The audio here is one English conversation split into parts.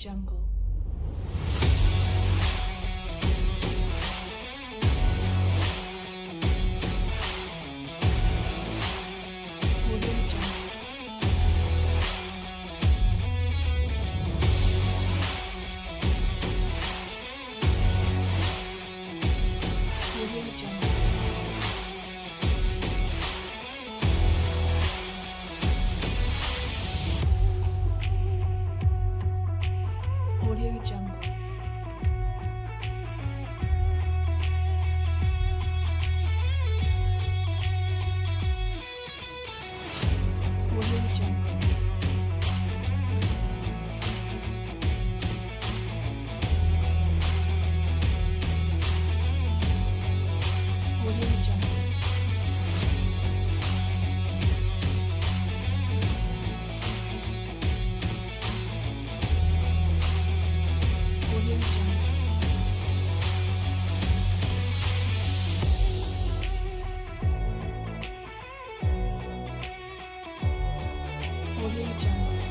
Jungle. Audio Jungle. Audio Jungle. Audio Jungle. Audio Jungle. Audio Jungle.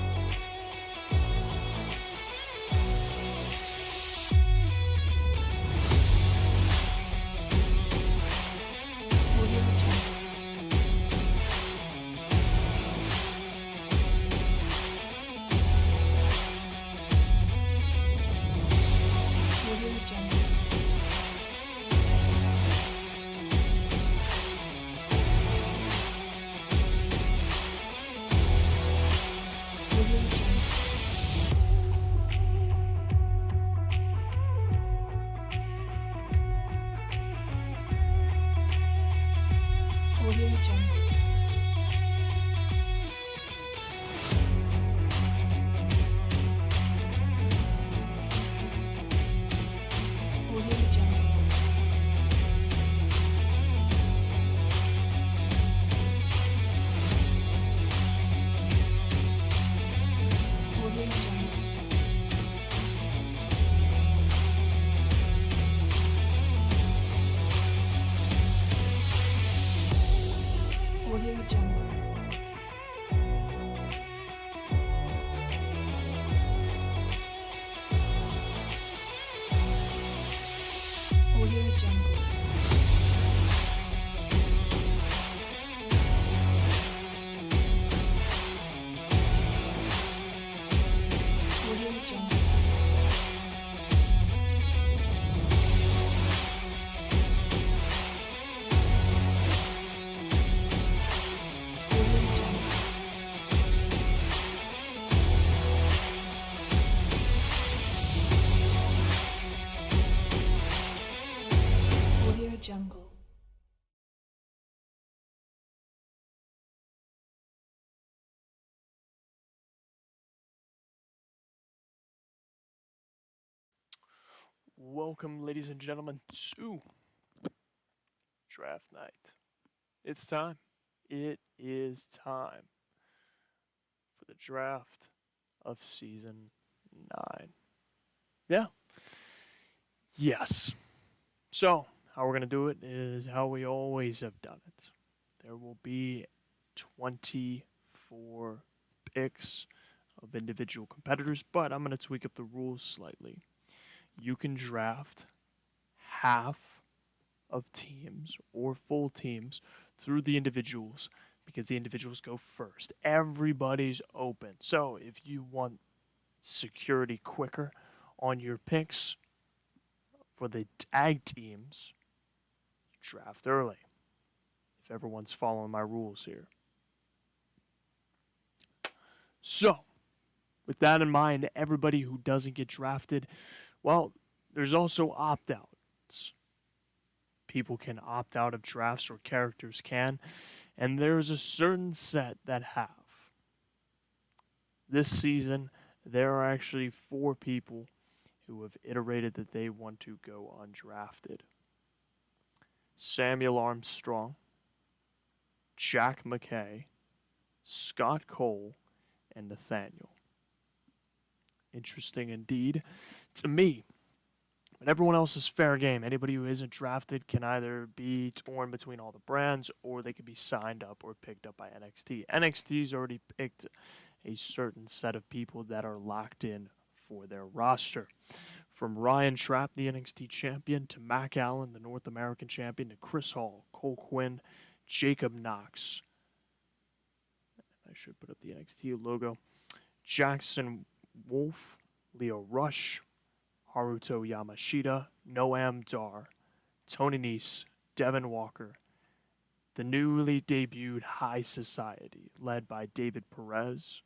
Audio Jungle. Audio Jungle. Audio Jungle. Audio Jungle. Audio Jungle. Audio Jungle. Audio Jungle. Audio Jungle. Audio Jungle. Audio Jungle. Audio Jungle. Audio Jungle. Audio Jungle. Welcome, ladies and gentlemen, to Draft Night. It's time. It is time for the draft of Season 9. Yeah. Yes. So, how we're going to do it is how we always have done it. There will be 24 picks of individual competitors, but I'm going to tweak up the rules slightly. You can draft half of teams or full teams through the individuals because the individuals go first. Everybody's open. So if you want security quicker on your picks for the tag teams, draft early. If everyone's following my rules here. So, with that in mind, everybody who doesn't get drafted, well, there's also opt-outs. People can opt out of drafts, or characters can, and there's a certain set that have. This season, there are actually 4 people who have iterated that they want to go undrafted. Samuel Armstrong, Jack McKay, Scott Cole, and Nathaniel. Interesting indeed to me. But everyone else is fair game. Anybody who isn't drafted can either be torn between all the brands, or they could be signed up or picked up by NXT. NXT's already picked a certain set of people that are locked in for their roster. From Ryan Trapp, the NXT champion, to Mac Allen, the North American champion, to Chris Hall, Cole Quinn, Jacob Knox. I should put up the NXT logo. Jackson Wolf, Leo Rush, Haruto Yamashita, Noam Dar, Tony Nese, Devin Walker, the newly debuted High Society, led by David Perez,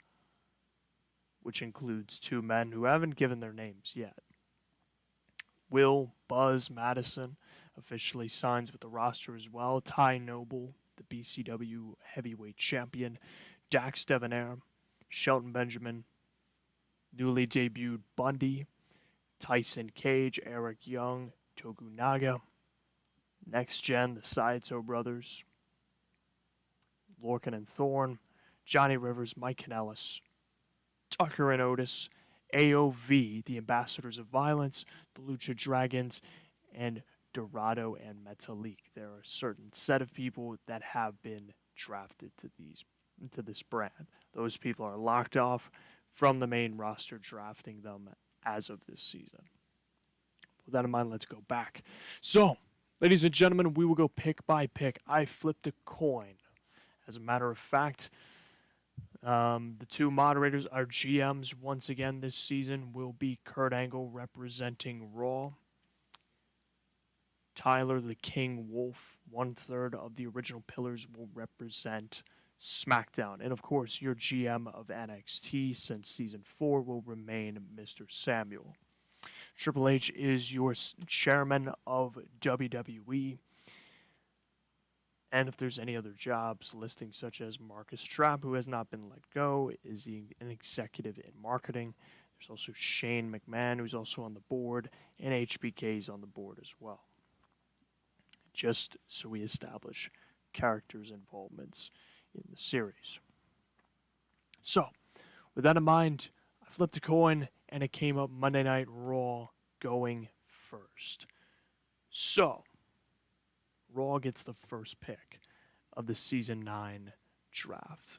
which includes two men who haven't given their names yet. Will Buzz Madison officially signs with the roster as well. Ty Noble, the BCW heavyweight champion. Dax Devonair, Shelton Benjamin, newly debuted Bundy, Tyson Cage, Eric Young, Tokunaga, Next Gen, the Saito brothers, Lorcan and Thorne, Johnny Rivers, Mike Kanellis, Tucker and Otis, AOV, the Ambassadors of Violence, the Lucha Dragons, and Dorado and Metalik. There are a certain set of people that have been drafted to this brand. Those people are locked off from the main roster, drafting them as of this season. With that in mind, let's go back. So, ladies and gentlemen, we will go pick by pick. I flipped a coin. As a matter of fact, the two moderators, our GMs, once again this season will be Kurt Angle representing Raw. Tyler the King Wolf, 1/3 of the original pillars, will represent SmackDown. And of course, your GM of NXT since season 4 will remain Mr. Samuel. Triple H is your chairman of WWE. And if there's any other jobs listing, such as Marcus Trapp, who has not been let go, is an executive in marketing. There's also Shane McMahon, who's also on the board, and HBK is on the board as well. Just so we establish characters' involvements in the series. So, with that in mind, I flipped a coin, and it came up Monday Night Raw going first. So, Raw gets the first pick of the Season 9 draft.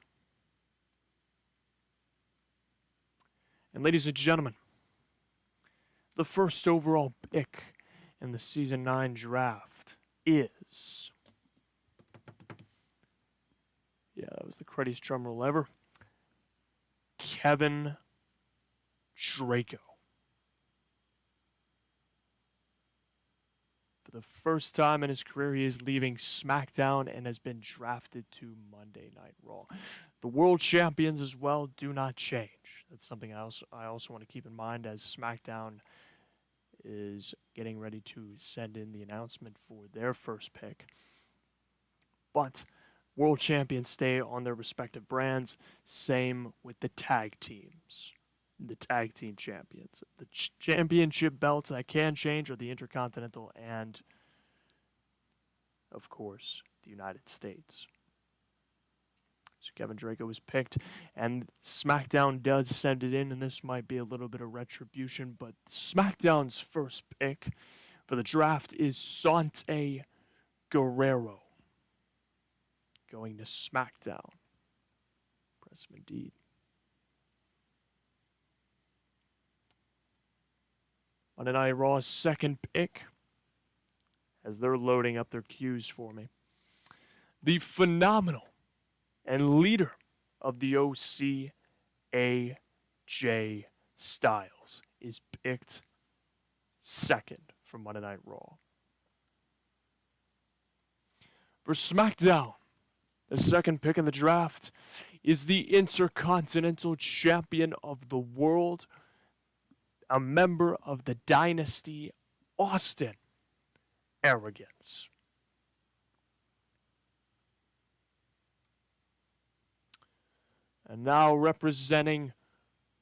And ladies and gentlemen, the first overall pick in the Season 9 draft is... Yeah, that was the cruddiest drum roll ever. Kevin Draco. For the first time in his career, he is leaving SmackDown and has been drafted to Monday Night Raw. The world champions as well do not change. That's something I also want to keep in mind as SmackDown is getting ready to send in the announcement for their first pick. But world champions stay on their respective brands. Same with the tag teams. The tag team champions. The championship belts that can change are the Intercontinental and, of course, the United States. So Kevin Draco was picked, and SmackDown does send it in, and this might be a little bit of retribution, but SmackDown's first pick for the draft is Sante Guerrero, going to SmackDown. Impressive indeed. Monday Night Raw's second pick, as they're loading up their queues for me. The phenomenal and leader of the OC, AJ Styles, is picked second for Monday Night Raw. For SmackDown, the second pick in the draft is the Intercontinental Champion of the World, a member of the Dynasty, Austin Arrogance. And now representing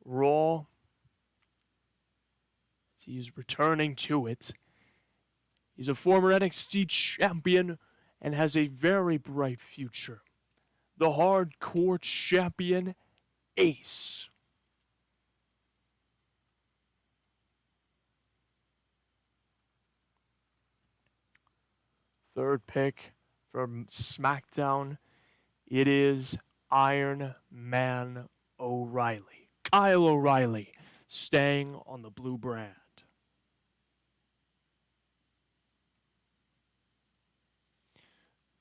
Raw, as he is returning to it, he's a former NXT champion and has a very bright future. The Hardcore Champion, Ace. Third pick from SmackDown, it is Iron Man O'Reilly. Kyle O'Reilly staying on the blue brand.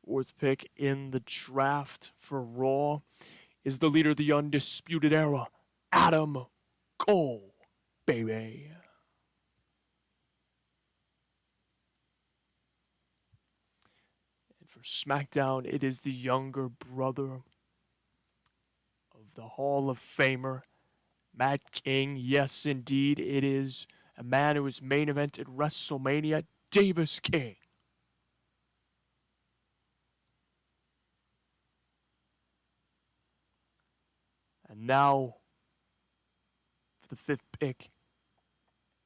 Fourth pick in the draft for Raw is the leader of the Undisputed Era, Adam Cole, baby. And for SmackDown, it is the younger brother of the Hall of Famer, Matt King. Yes, indeed, it is a man who was main evented WrestleMania, Davis King. And now, for the fifth pick,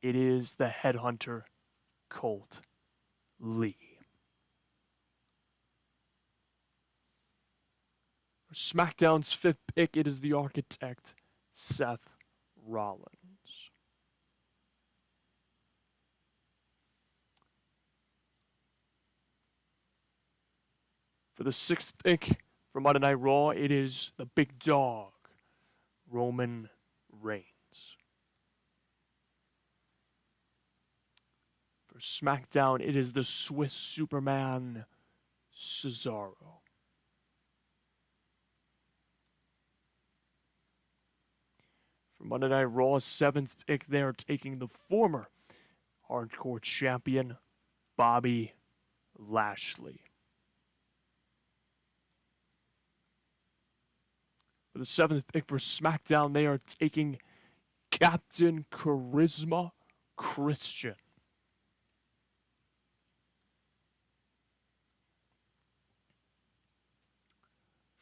it is the headhunter, Colt Lee. For SmackDown's fifth pick, it is the architect, Seth Rollins. For the sixth pick for Monday Night Raw, it is the big dog, Roman Reigns. For SmackDown, it is the Swiss Superman, Cesaro. For Monday Night Raw's seventh pick, they are taking the former Hardcore Champion, Bobby Lashley. For the seventh pick for SmackDown, they are taking Captain Charisma Christian.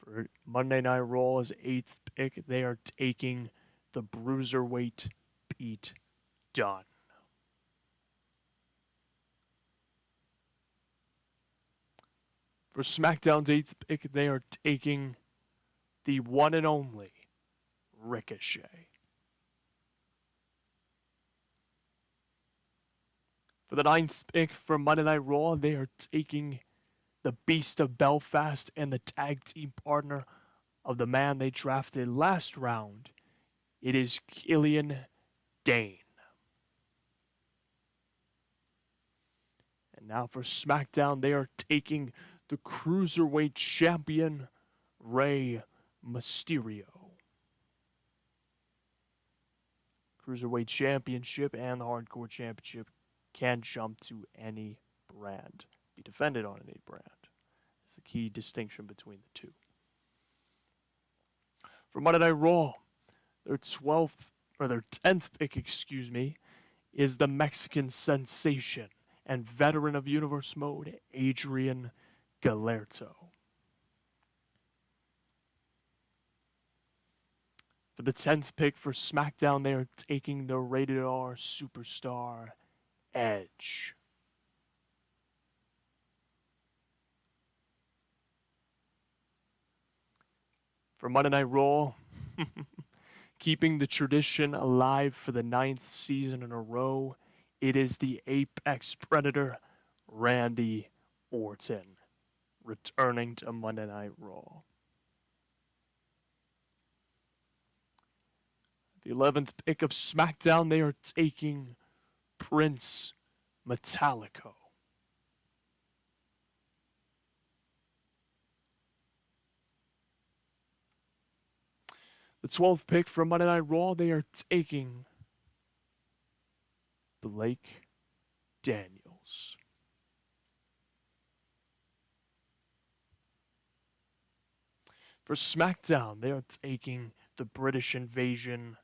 For Monday Night Raw's eighth pick, they are taking the Bruiserweight Pete Dunne. For SmackDown's eighth pick, they are taking the one and only Ricochet. For the ninth pick for Monday Night Raw, they are taking the Beast of Belfast and the tag team partner of the man they drafted last round. It is Killian Dane. And now for SmackDown, they are taking the Cruiserweight Champion, Rey Mysterio. Cruiserweight Championship and the Hardcore Championship can jump to any brand, be defended on any brand. It's the key distinction between the two. For Monday Night Raw, their 10th pick, is the Mexican sensation and veteran of Universe Mode, Adrian Galerto. For the 10th pick for SmackDown, they are taking the Rated R superstar, Edge. For Monday Night Raw, keeping the tradition alive for the 9th season in a row, it is the Apex Predator, Randy Orton, returning to Monday Night Raw. The 11th pick of SmackDown, they are taking Prince Metallico. The 12th pick from Monday Night Raw, they are taking Blake Daniels. For SmackDown, they are taking the British Invasion,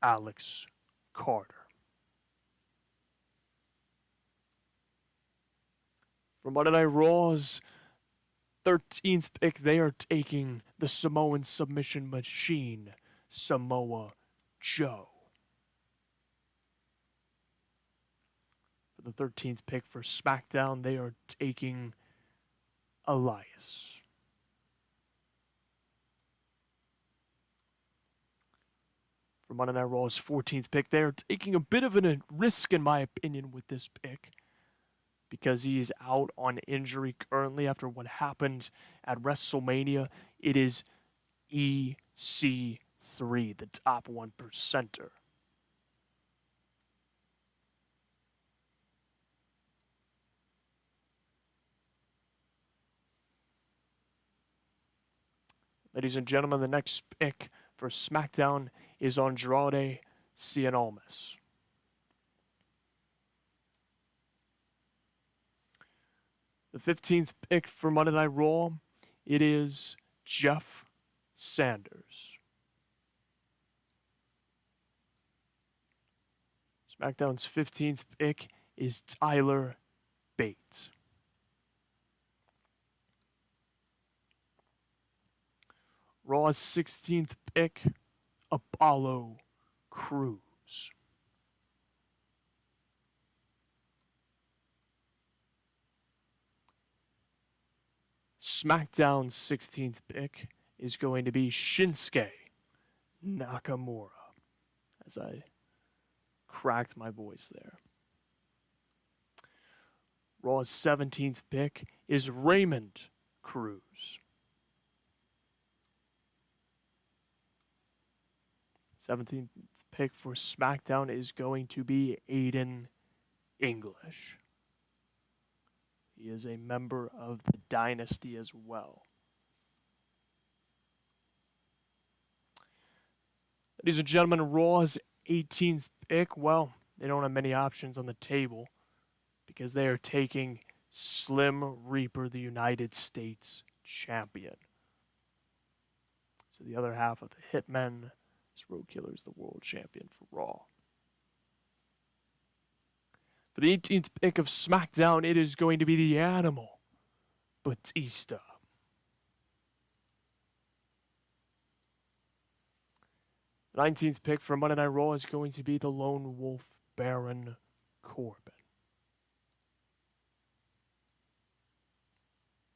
Alex Carter. For Monday Night Raw's 13th pick, they are taking the Samoan submission machine, Samoa Joe. For the 13th pick for SmackDown, they are taking Elias. For Monday Night Raw's 14th pick, they are taking a bit of a risk, in my opinion, with this pick, because he is out on injury currently after what happened at WrestleMania. It is EC3, 3, the top 1%er. Ladies and gentlemen, the next pick for SmackDown is Andrade Cien Almas. The 15th pick for Monday Night Raw, it is Jeff Sanders. SmackDown's 15th pick is Tyler Bate. Raw's 16th pick, Apollo Crews. SmackDown's 16th pick is going to be Shinsuke Nakamura, as I cracked my voice there. Raw's 17th pick is Raymond Cruz. 17th pick for SmackDown is going to be Aiden English. He is a member of the Dynasty as well. Ladies and gentlemen, Raw's 18th pick, well, they don't have many options on the table because they are taking Slim Reaper, the United States champion. So the other half of the Hitmen is Road Killer's the world champion for Raw. For the 18th pick of SmackDown, it is going to be the Animal, Batista. The 19th pick for Monday Night Raw is going to be the Lone Wolf, Baron Corbin.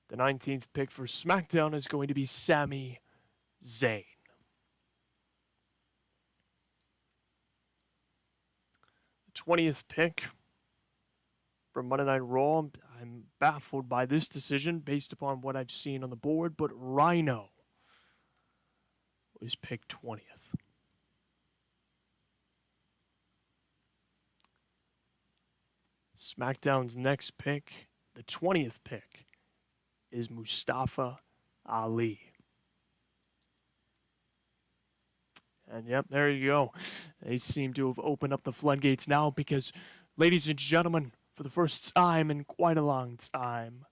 The 19th pick for SmackDown is going to be Sami Zayn. The 20th pick for Monday Night Raw, I'm baffled by this decision based upon what I've seen on the board, but Rhino was picked 20th. SmackDown's next pick, the 20th pick, is Mustafa Ali. And yep, there you go. They seem to have opened up the floodgates now because, ladies and gentlemen, for the first time in quite a long time,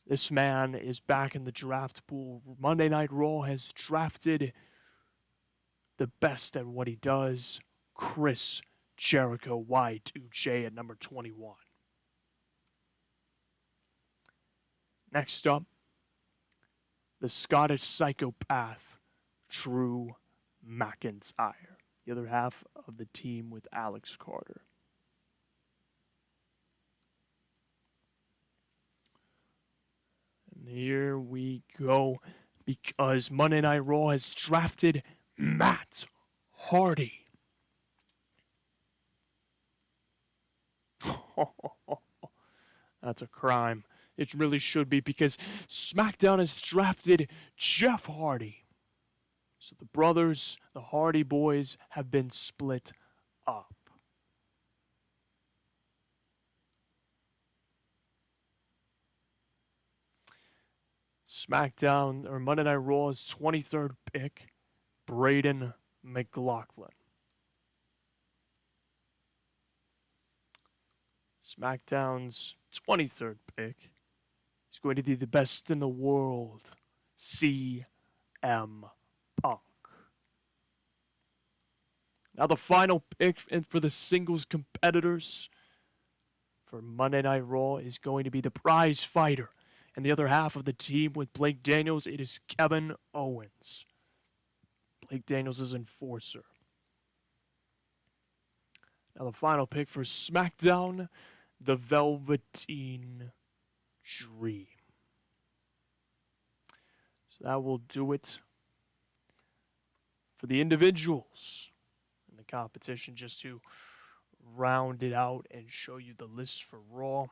this man is back in the draft pool. Monday Night Raw has drafted the best at what he does, Chris Jericho Y2J at number 21. Next up, the Scottish psychopath, Drew McIntyre, the other half of the team with Alex Carter. And here we go, because Monday Night Raw has drafted Matt Hardy. That's a crime. It really should be, because SmackDown has drafted Jeff Hardy. So the brothers, the Hardy Boys, have been split up. SmackDown, or Monday Night Raw's 23rd pick, Braden McLaughlin. SmackDown's 23rd pick is going to be the best in the world, CM Punk. Now the final pick for the singles competitors for Monday Night Raw is going to be the prize fighter. And the other half of the team with Blake Daniels, it is Kevin Owens. Blake Daniels is enforcer. Now the final pick for SmackDown, the Velveteen Dream. So that will do it for the individuals in the competition, just to round it out and show you the list for Raw.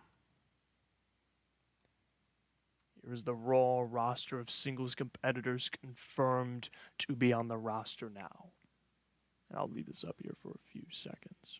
Here is the Raw roster of singles competitors confirmed to be on the roster now. And I'll leave this up here for a few seconds.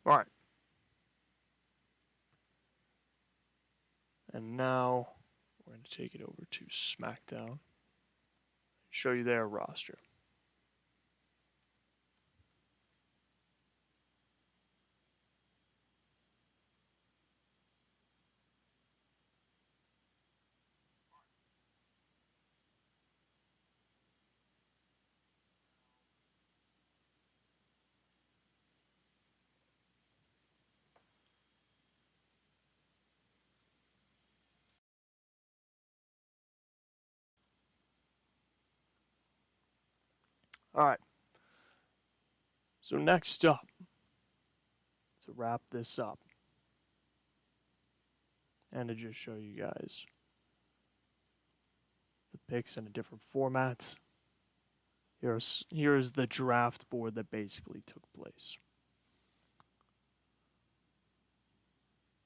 All right. And now we're going to take it over to SmackDown. Show you their roster. All right. So next up, to wrap this up, and to just show you guys the picks in a different format, here is the draft board that basically took place.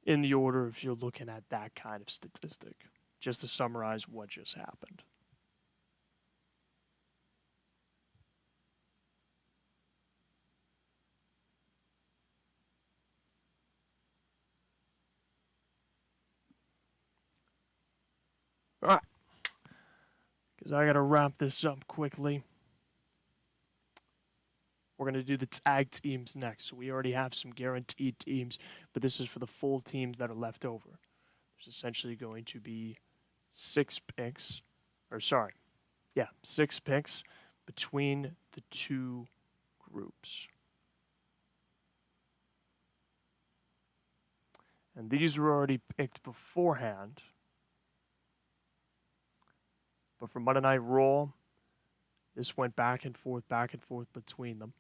In the order, if you're looking at that kind of statistic, just to summarize what just happened. All right, because I got to wrap this up quickly. We're going to do the tag teams next. So we already have some guaranteed teams, but this is for the full teams that are left over. There's essentially going to be 6 picks between the two groups. And these were already picked beforehand. But for Monday Night Raw, this went back and forth between them.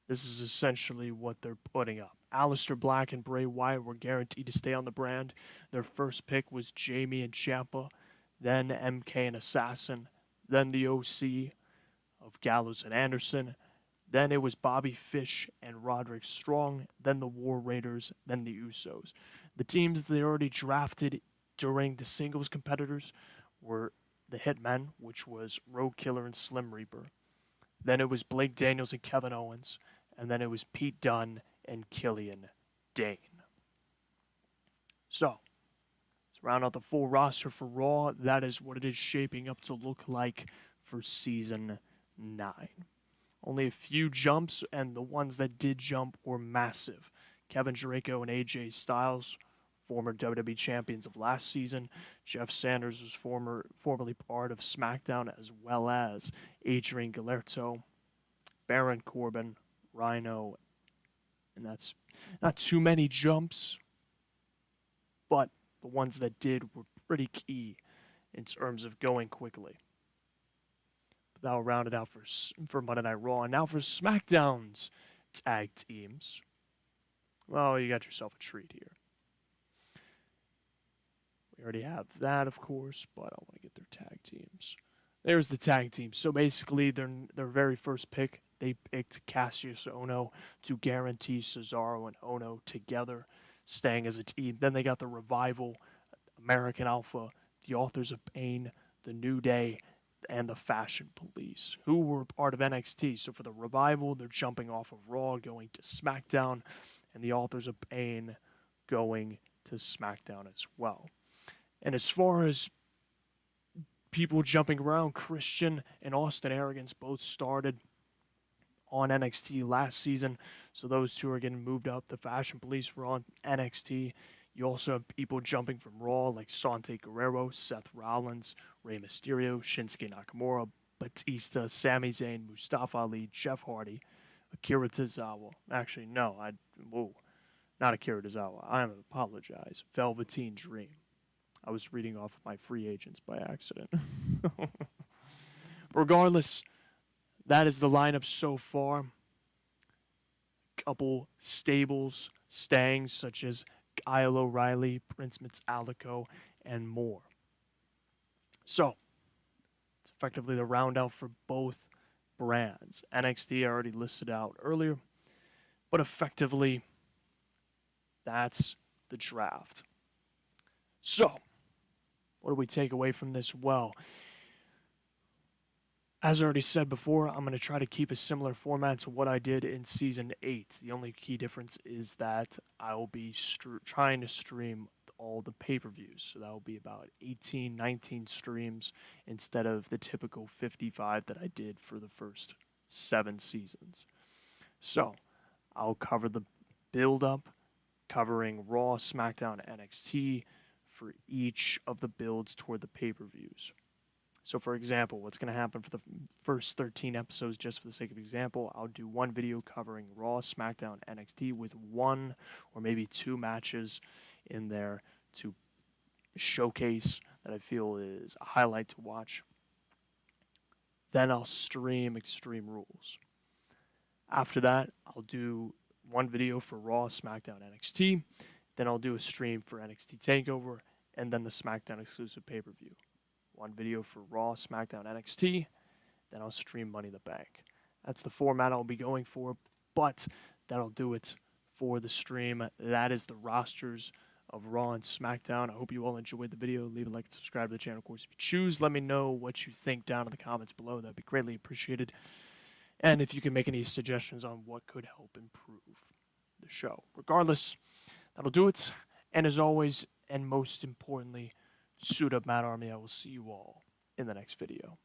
This is essentially what they're putting up. Aleister Black and Bray Wyatt were guaranteed to stay on the brand. Their first pick was Jamie and Ciampa, then MK and Assassin, then the OC of Gallows and Anderson, then it was Bobby Fish and Roderick Strong, then the War Raiders, then the Usos. The teams they already drafted during the singles competitors were the Hitmen, which was Road Killer and Slim Reaper. Then it was Blake Daniels and Kevin Owens. And then it was Pete Dunne and Killian Dane. So, let's round out the full roster for Raw. That is what it is shaping up to look like for Season 9. Only a few jumps, and the ones that did jump were massive. Kevin Jericho and AJ Styles, former WWE champions of last season. Jeff Sanders was formerly part of SmackDown, as well as Adrian Galerto, Baron Corbin, Rhino, and that's not too many jumps, but the ones that did were pretty key in terms of going quickly. But that'll round it out for Monday Night Raw. And now for SmackDown's tag teams. Well, you got yourself a treat here. We already have that, of course, but I want to get their tag teams. There's the tag team. So basically, their very first pick, they picked Cassius Ohno to guarantee Cesaro and Ohno together, staying as a team. Then they got the Revival, American Alpha, the Authors of Pain, the New Day, and the Fashion Police, who were part of NXT. So for the Revival, they're jumping off of Raw, going to SmackDown, and the Authors of Pain going to SmackDown as well. And as far as people jumping around, Christian and Austin Arrogance both started on NXT last season, so those two are getting moved up. The Fashion Police were on NXT. You also have people jumping from Raw like Sante Guerrero, Seth Rollins, Rey Mysterio, Shinsuke Nakamura, Batista, Sami Zayn, Mustafa Ali, Jeff Hardy, Akira Tozawa. Actually, no, not Akira Tozawa. I apologize. Velveteen Dream. I was reading off of my free agents by accident. Regardless, that is the lineup so far. Couple stables staying, such as Kyle O'Reilly, Prince Mitsalico, and more. So, it's effectively the round out for both brands. NXT I already listed out earlier, but effectively, that's the draft. So, what do we take away from this? Well, as I already said before, I'm going to try to keep a similar format to what I did in Season 8. The only key difference is that I will be trying to stream all the pay-per-views. So that will be about 18, 19 streams instead of the typical 55 that I did for the first 7 seasons. So I'll cover the build-up, covering Raw, SmackDown, NXT for each of the builds toward the pay-per-views. So, for example, what's going to happen for the first 13 episodes, just for the sake of example, I'll do one video covering Raw, SmackDown, NXT with 1 or maybe 2 matches in there to showcase that I feel is a highlight to watch. Then I'll stream Extreme Rules. After that, I'll do one video for Raw, SmackDown, NXT. Then I'll do a stream for NXT TakeOver and then the SmackDown exclusive pay-per-view. One video for Raw, SmackDown, NXT, then I'll stream Money in the Bank. That's the format I'll be going for, but that'll do it for the stream. That is the rosters of Raw and SmackDown. I hope you all enjoyed the video. Leave a like and subscribe to the channel, of course, if you choose. Let me know what you think down in the comments below. That'd be greatly appreciated. And if you can make any suggestions on what could help improve the show. Regardless, that'll do it. And as always, and most importantly, suit up, Matt Army. I will see you all in the next video.